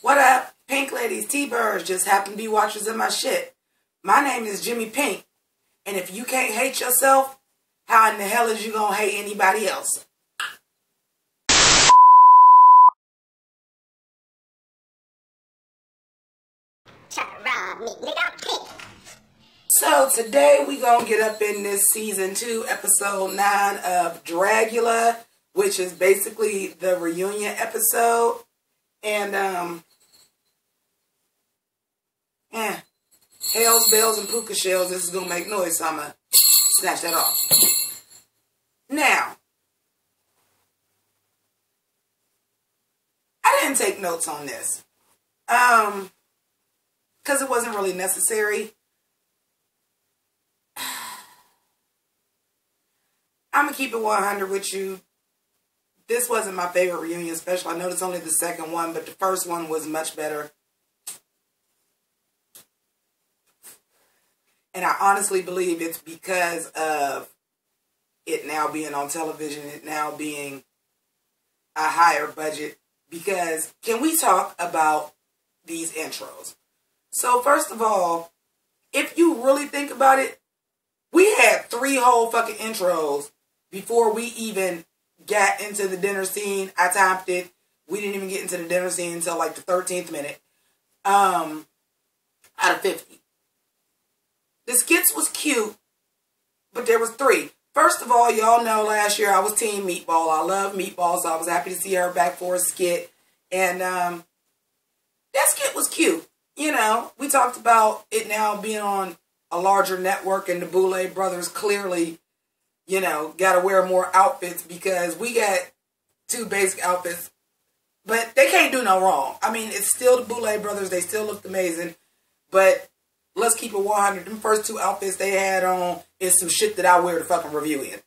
What up, Pink ladies, T-birds, just happen to be watchers of my shit. My name is JImmiPynk, and if you can't hate yourself, how in the hell is you gonna hate anybody else? So today we gonna get up in this season 2, episode 9 of Dragula, which is basically the reunion episode. And Hells, bells, and puka shells. This is gonna make noise, so I'm gonna snatch that off. Now, I didn't take notes on this, because it wasn't really necessary. I'm gonna keep it 100 with you. This wasn't my favorite reunion special. I know it's only the second one, but the first one was much better. And I honestly believe it's because of it now being on television, it now being a higher budget. Because, can we talk about these intros? So, first of all, if you really think about it, we had 3 whole fucking intros before we even got into the dinner scene. I timed it. We didn't even get into the dinner scene until like the 13th minute. Out of 50. The skits was cute, but there was 3. First of all, y'all know last year I was Team Meatball. I love Meatball, so I was happy to see her back for a skit. And that skit was cute. You know, we talked about it now being on a larger network, and the Boulay brothers clearly, you know, got to wear more outfits because we got 2 basic outfits. But they can't do no wrong. I mean, it's still the Boulay brothers. They still looked amazing. But let's keep it 100. Them first 2 outfits they had on is some shit that I wear to fucking review in.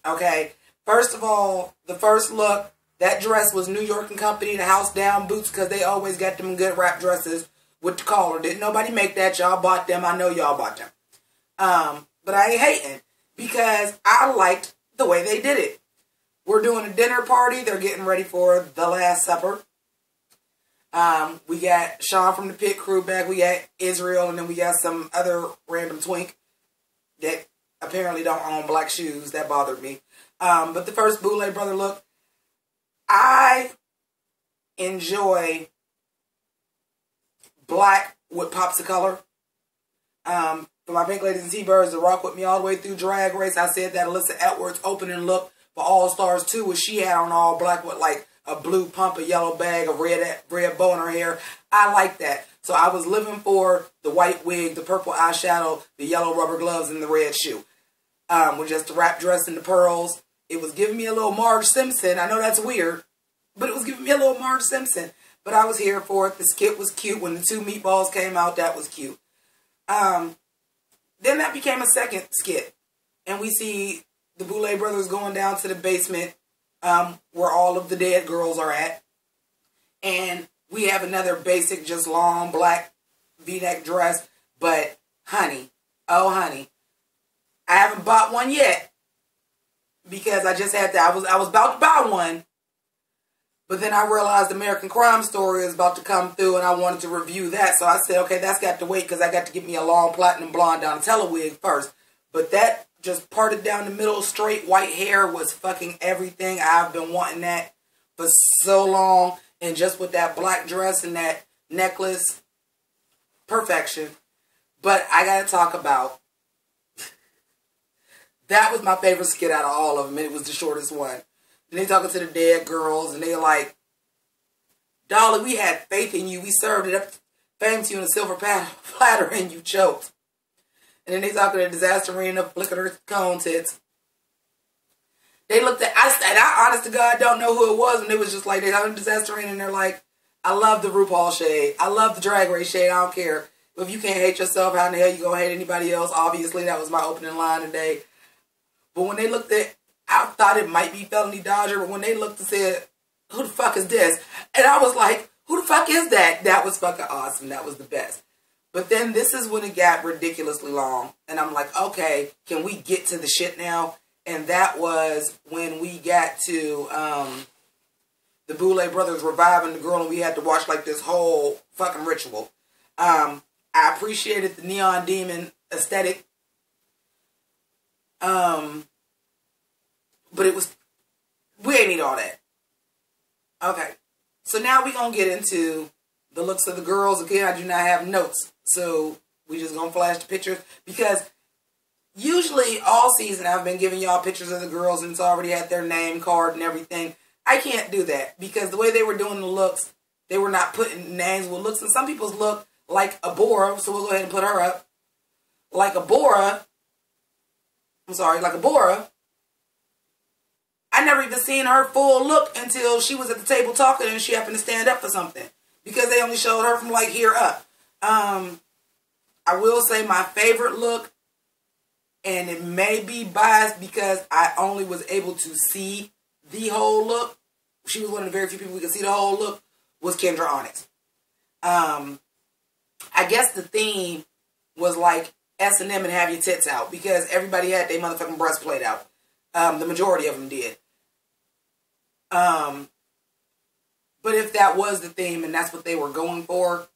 Okay? First of all, the first look, that dress was New York and Company, the house down boots, because they always got them good wrap dresses with the collar. Didn't nobody make that. Y'all bought them. I know y'all bought them. But I ain't hating because I liked the way they did it. We're doing a dinner party. They're getting ready for the Last Supper. We got Sean from the pit crew back. We got Israel, and then we got some other random twink that apparently don't own black shoes. That bothered me. But the first Boulay brother look, I enjoy black with pops of color. For my Pink ladies and T-birds to rock with me all the way through Drag Race, I said that Alyssa Edwards' opening look for All Stars 2 was she had on all black with like a blue pump, a yellow bag, a red bow in her hair. I like that. So I was living for the white wig, the purple eyeshadow, the yellow rubber gloves, and the red shoe. With just the wrap dress and the pearls. It was giving me a little Marge Simpson. I know that's weird, but it was giving me a little Marge Simpson. But I was here for it. The skit was cute. When the 2 meatballs came out, that was cute. Then that became a second skit. And we see the Boulay brothers going down to the basement where all of the dead girls are at. And we have another basic, just long black V-neck dress. But, honey, oh, honey, I haven't bought one yet. Because I just had to, I was about to buy one. But then I realized American Crime Story is about to come through and I wanted to review that. So I said, okay, that's got to wait because I got to get me a long platinum blonde Donatella wig first. But that just parted down the middle, straight white hair was fucking everything. I've been wanting that for so long. And just with that black dress and that necklace, perfection. But I got to talk about, that was my favorite skit out of all of them. And it was the shortest one. And they talking to the dead girls, and they're like, Dolly, we had faith in you. We served it up, fame to you in a silver platter, and you choked. And then they talking to the disaster arena, flicking her cone tits. They looked at, I honest to God don't know who it was, and it was just like, they talking to the disaster arena, and they're like, I love the RuPaul shade. I love the Drag Race shade. I don't care. If you can't hate yourself, how in the hell you gonna hate anybody else? Obviously, that was my opening line today. But when they looked at, I thought it might be Felony Dodger, but when they looked and said, who the fuck is this? And I was like, who the fuck is that? That was fucking awesome. That was the best. But then this is when it got ridiculously long. And I'm like, okay, can we get to the shit now? And that was when we got to the Boulay brothers reviving the girl, and we had to watch like this whole fucking ritual. I appreciated the Neon Demon aesthetic. But we ain't need all that. Okay. So now we gonna get into the looks of the girls. Again, I do not have notes. So we just gonna flash the pictures. Because usually all season I've been giving y'all pictures of the girls and it's already had their name card and everything. I can't do that. Because the way they were doing the looks, they were not putting names with looks. And some people's look like Abora. So we'll go ahead and put her up. Like Abora. I never even seen her full look until she was at the table talking and she happened to stand up for something. Because they only showed her from like here up. I will say my favorite look, and it may be biased because I only was able to see the whole look. She was one of the very few people we could see the whole look, was Kendra Onyx. I guess the theme was like S&M and have your tits out because everybody had their motherfucking breastplate out. The majority of them did. But if that was the theme and that's what they were going for,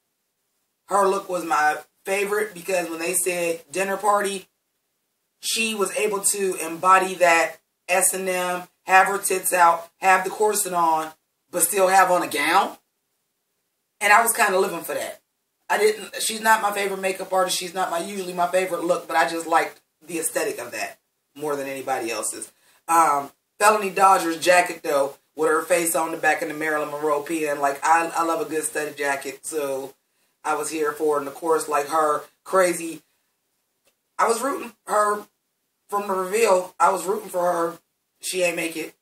her look was my favorite because when they said dinner party, she was able to embody that S&M, have her tits out, have the corset on, but still have on a gown. And I was kind of living for that. She's not my favorite makeup artist. She's not usually my favorite look, but I just liked the aesthetic of that more than anybody else's. Felony Dodger's jacket, though, with her face on the back of the Marilyn Monroe pen. Like, I love a good studded jacket, so I was here for it. And, of course, like her crazy, I was rooting her from the reveal. I was rooting for her. She ain't make it.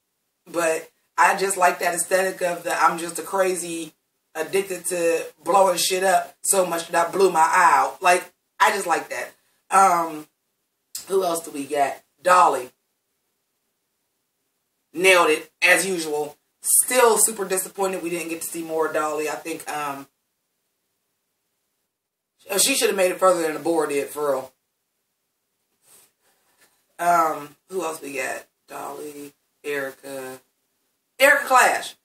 But I just like that aesthetic of the I'm just a crazy, addicted to blowing shit up so much that I blew my eye out. Like, I just like that. Who else do we got? Dolly. Nailed it, as usual. Still super disappointed we didn't get to see more of Dolly. I think she should have made it further than the board did, for real. Who else we got? Dolly, Erica Clash.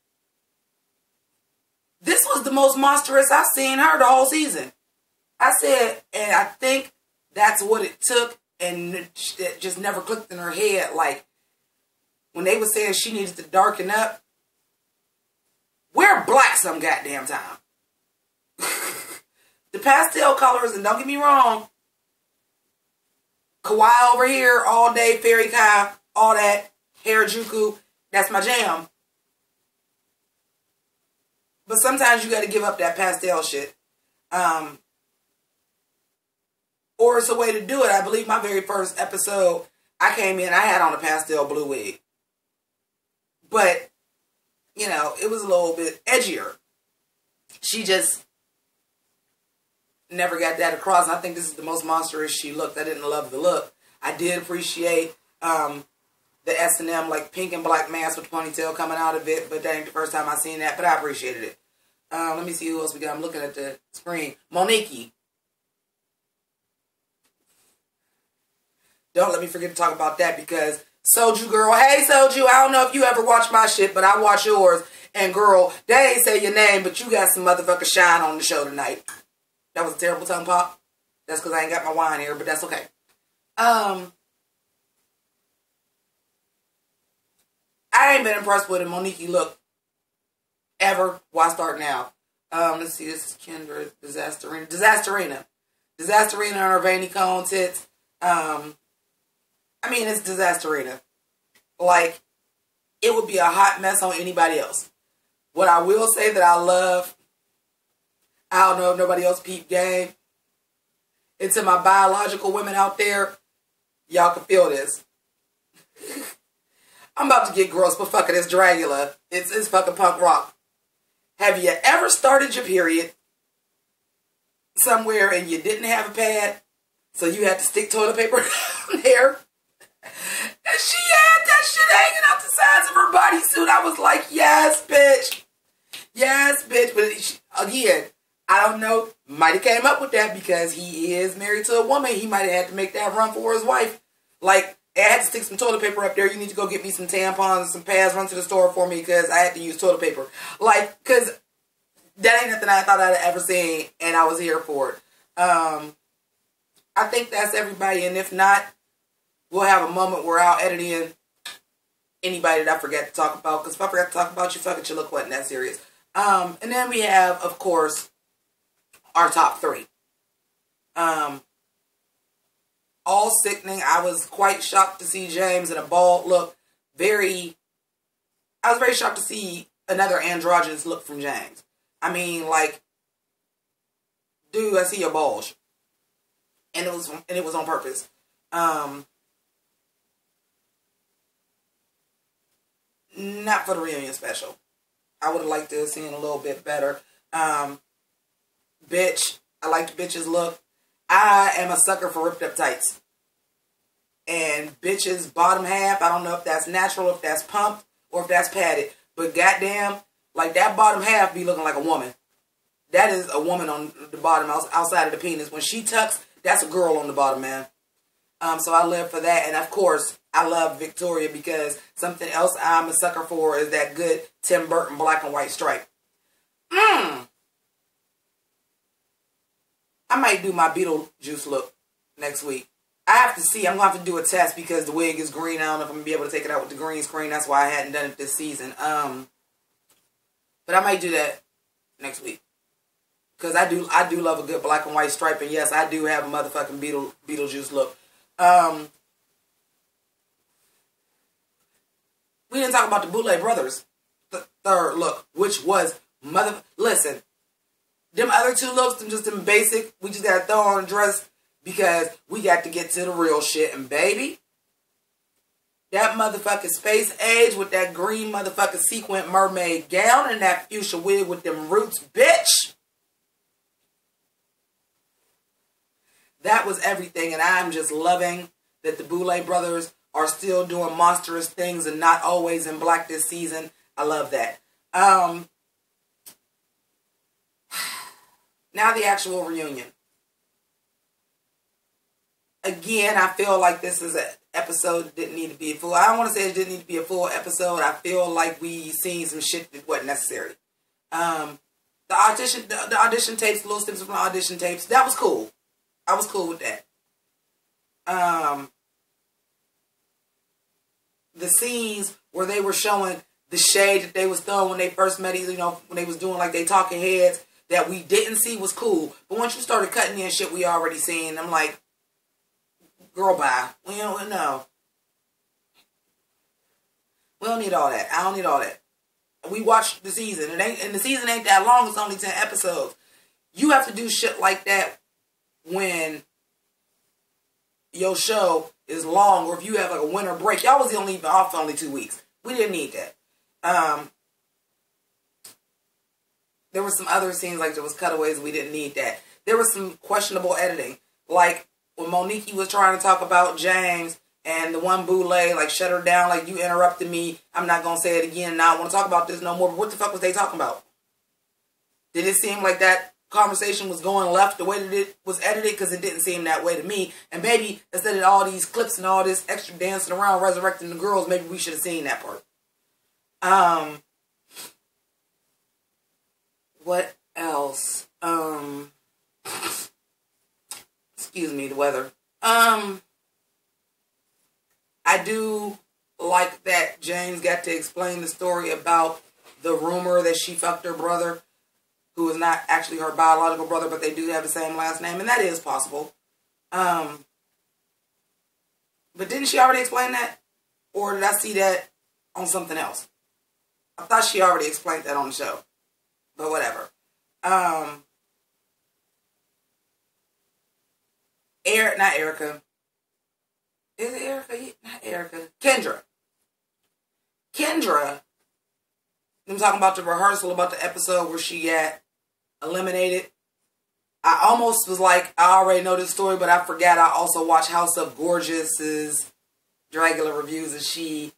This was the most monstrous I've seen her the whole season. I said, and I think that's what it took, and it just never clicked in her head. Like, when they were saying she needs to darken up, wear black some goddamn time. The pastel colors, and don't get me wrong, kawaii over here, all day, fairy kai, all that, Harajuku, that's my jam. But sometimes you got to give up that pastel shit. Or it's a way to do it. I believe my very first episode, I came in, I had on a pastel blue wig. But, you know, it was a little bit edgier. She just never got that across. And I think this is the most monstrous she looked. I didn't love the look. I did appreciate the S&M, like pink and black mask with ponytail coming out of it. But that ain't the first time I seen that. But I appreciated it. Let me see who else we got. I'm looking at the screen. Monique. Don't let me forget to talk about that because Soju girl, hey Soju, I don't know if you ever watch my shit, but I watch yours. And girl, they ain't say your name, but you got some motherfucking shine on the show tonight. That was a terrible tongue pop. That's because I ain't got my wine here, but that's okay. I ain't been impressed with a Monique look ever. Why start now? Let's see, this is Kendra, Disasterina and her veiny cone tits. I mean, it's Disasterina. Like, it would be a hot mess on anybody else. What I will say that I love, I don't know if nobody else peep game. And to my biological women out there, y'all can feel this. I'm about to get gross, but fuck it, it's Dragula. It's fucking punk rock. Have you ever started your period somewhere and you didn't have a pad, so you had to stick toilet paper down there? And she had that shit hanging out the sides of her bodysuit. I was like, yes, bitch. Yes, bitch. But again, I don't know. Might have came up with that because he is married to a woman. He might have had to make that run for his wife. Like, hey, I had to stick some toilet paper up there. You need to go get me some tampons and some pads. Run to the store for me because I had to use toilet paper. Like, because that ain't nothing I thought I'd ever seen, and I was here for it. I think that's everybody, and if not, we'll have a moment where I'll edit in anybody that I forget to talk about, because if I forgot to talk about you, fuck it, you look wasn't that serious. And then we have, of course, our top 3. All sickening. I was quite shocked to see James in a bald look. I was very shocked to see another androgynous look from James. I mean, like, dude, I see your balls. And it was on purpose. Not for the reunion special. I would have liked to have seen a little bit better. Bitch. I liked Bitch's look. I am a sucker for ripped up tights. And Bitch's bottom half, I don't know if that's natural, if that's pumped, or if that's padded. But goddamn, like that bottom half be looking like a woman. That is a woman on the bottom outside of the penis. When she tucks, that's a girl on the bottom, man. So I live for that. And of course, I love Victoria because something else I'm a sucker for is that good Tim Burton black and white stripe. I might do my Beetlejuice look next week. I have to see. I'm going to have to do a test because the wig is green. I don't know if I'm going to be able to take it out with the green screen. That's why I hadn't done it this season. But I might do that next week. Because I do love a good black and white stripe. And yes, I do have a motherfucking Beetlejuice look. We didn't talk about the Boulay brothers. The third look, which was listen, them other 2 looks, them basic, we just got to throw on a dress because we got to get to the real shit. And baby, that motherfucking space age with that green motherfucking sequin mermaid gown and that fuchsia wig with them roots, bitch. That was everything, and I'm just loving that the Boulay brothers are still doing monstrous things and not always in black this season. I love that. Now the actual reunion. Again, I feel like this is an episode that didn't need to be a full. I don't want to say it didn't need to be a full episode. I feel like we seen some shit that wasn't necessary. The audition tapes, little snippets from the audition tapes, that was cool. I was cool with that. The scenes where they were showing the shade that they was throwing when they first met, you know, when they was doing like they talking heads that we didn't see was cool. But once you started cutting in shit we already seen, I'm like, girl, bye. We don't know. We don't need all that. I don't need all that. We watched the season. And the season ain't that long. It's only 10 episodes. You have to do shit like that when your show is long, or if you have like a winter break. Y'all was only off for only 2 weeks. We didn't need that. There were some other scenes, like there was cutaways, we didn't need that. There was some questionable editing. Like when Monique was trying to talk about James and the one Boulay, like, shut her down, like, you interrupted me, I'm not going to say it again, now I want to talk about this no more. But what the fuck was they talking about? Did it seem like that conversation was going left the way that it was edited? Because it didn't seem that way to me. And maybe instead of all these clips and all this extra dancing around resurrecting the girls, maybe we should have seen that part. What else? Excuse me, the weather. I do like that James got to explain the story about the rumor that she fucked her brother, who is not actually her biological brother, but they do have the same last name, and that is possible. But didn't she already explain that? Or did I see that on something else? I thought she already explained that on the show. But whatever. Not Erica. Is it Erica? Not Erica. Kendra. I'm talking about the rehearsal, about the episode where she got eliminated. I almost was like, I already know this story, but I forgot I also watched House of Gorgeous's Dragula reviews, and she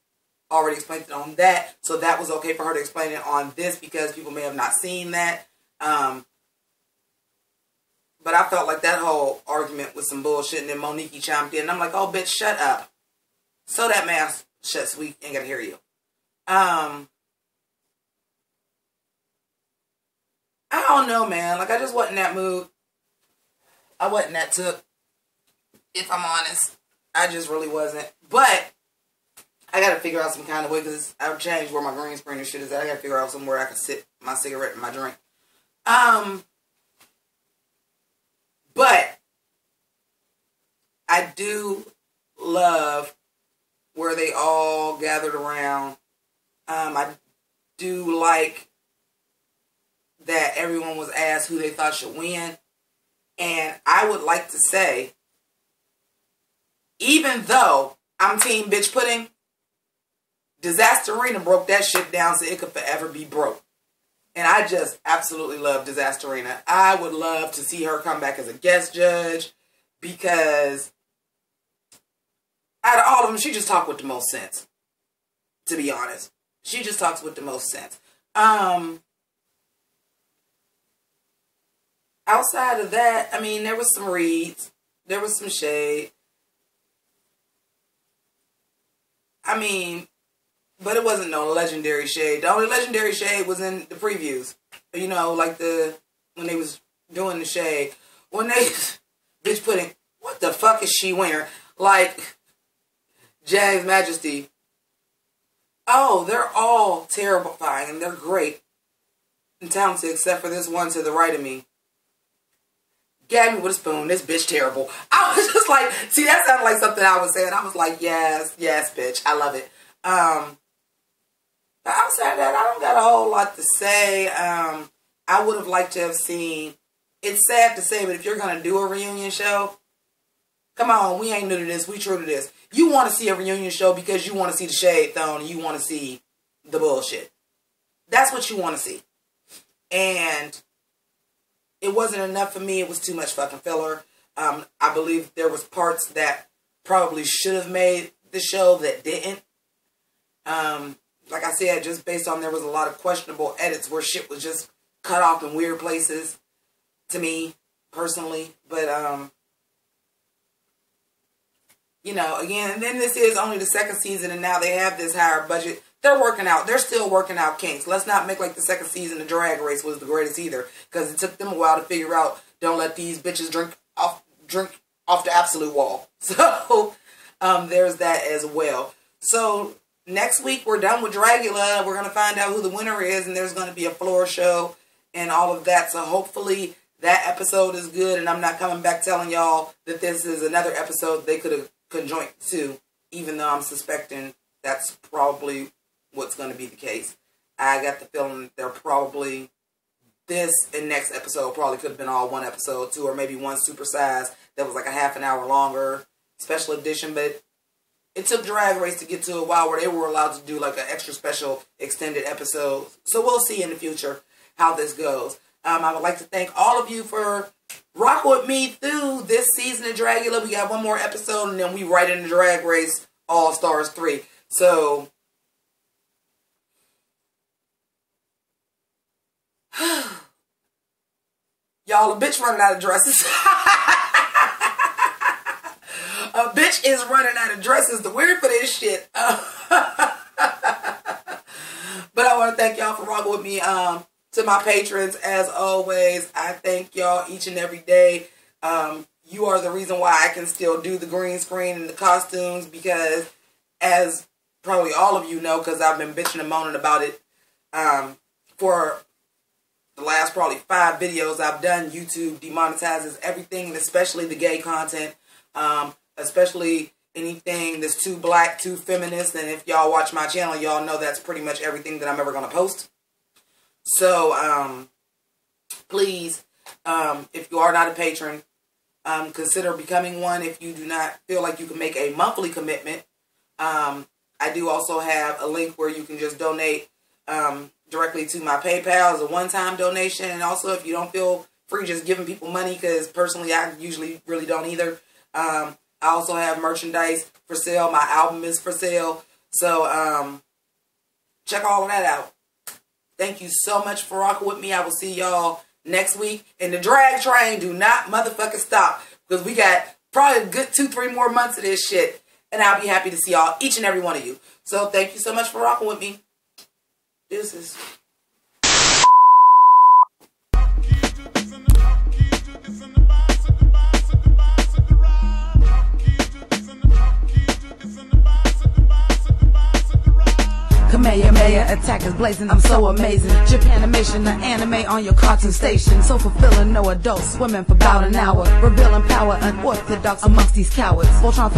already explained it on that. So that was okay for her to explain it on this because people may have not seen that. But I felt like that whole argument was some bullshit, and then Monique chimed in, and I'm like, oh, bitch, shut up. So that mask shut, so we ain't gonna hear you. I don't know, man. Like, I just wasn't in that mood. I wasn't that took, if I'm honest. I just really wasn't. But I gotta figure out some kind of way, because I've changed where my green screen and shit is at. I gotta figure out somewhere I can sit my cigarette and my drink. But I do love where they all gathered around. I do like that everyone was asked who they thought should win. And I would like to say, even though I'm team bitch pudding, Disasterina broke that shit down so it could forever be broke. And I just absolutely love Disasterina. I would love to see her come back as a guest judge, because out of all of them, she just talked with the most sense. To be honest. She just talks with the most sense. Outside of that, I mean, there was some reads. There was some shade. I mean, but it wasn't no legendary shade. The only legendary shade was in the previews. You know, like when they was doing the shade. When they, bitch putting, what the fuck is she wearing? Like, James Majesty. Oh, they're all terrifying and they're great and talented, except for this one to the right of me. Gab me with a spoon. This bitch terrible. I was just like, see, that sounded like something I was saying. I was like, yes, yes, bitch. I love it. But outside of that, I don't got a whole lot to say. I would have liked to have seen, it's sad to say, but if you're going to do a reunion show, come on, we ain't new to this. We true to this. You want to see a reunion show because you want to see the shade thrown and you want to see the bullshit. That's what you want to see. And it wasn't enough for me. It was too much fucking filler. I believe there was parts that probably should have made the show that didn't. Like I said, just based on there was a lot of questionable edits where shit was just cut off in weird places to me personally. But, you know, again, and then this is only the second season and now they have this higher budget. They're working out. They're still working out kinks. Let's not make like the second season of Drag Race was the greatest either, because it took them a while to figure out, don't let these bitches drink off the absolute wall. So, there's that as well. So, next week we're done with Dragula. We're going to find out who the winner is, and there's going to be a floor show and all of that. So, hopefully that episode is good, and I'm not coming back telling y'all that this is another episode they could have conjoined to, even though I'm suspecting that's probably what's going to be the case. I got the feeling they're probably, this and next episode probably could have been all one episode too, or maybe one supersized that was like a half an hour longer special edition. But it took Drag Race to get to a while where they were allowed to do like an extra special extended episode. So we'll see in the future how this goes. I would like to thank all of you for rocking with me through this season of Dragula. We got one more episode and then we right into Drag Race All Stars 3. So y'all, a bitch running out of dresses. A bitch is running out of dresses. The word for this shit. But I want to thank y'all for rocking with me. To my patrons, as always, I thank y'all each and every day. You are the reason why I can still do the green screen and the costumes, because as probably all of you know, because I've been bitching and moaning about it for the last probably 5 videos I've done, YouTube demonetizes everything, especially the gay content, especially anything that's too black, too feminist. And if y'all watch my channel, y'all know that's pretty much everything that I'm ever going to post. So, please, if you are not a patron, consider becoming one if you do not feel like you can make a monthly commitment. I do also have a link where you can just donate directly to my PayPal as a one-time donation. And also, if you don't feel free just giving people money, because personally I usually really don't either. I also have merchandise for sale. My album is for sale. So, check all of that out. Thank you so much for rocking with me. I will see y'all next week. And the drag train do not motherfucking stop, because we got probably a good 2-3 more months of this shit. And I'll be happy to see y'all, each and every one of you. So thank you so much for rocking with me. Deuces. Kamehameha, attackers blazing, I'm so amazing. Japanimation, the anime on your cartoon station. So fulfilling, no adults swimming for about an hour. Revealing power, unorthodox amongst these cowards. Voltron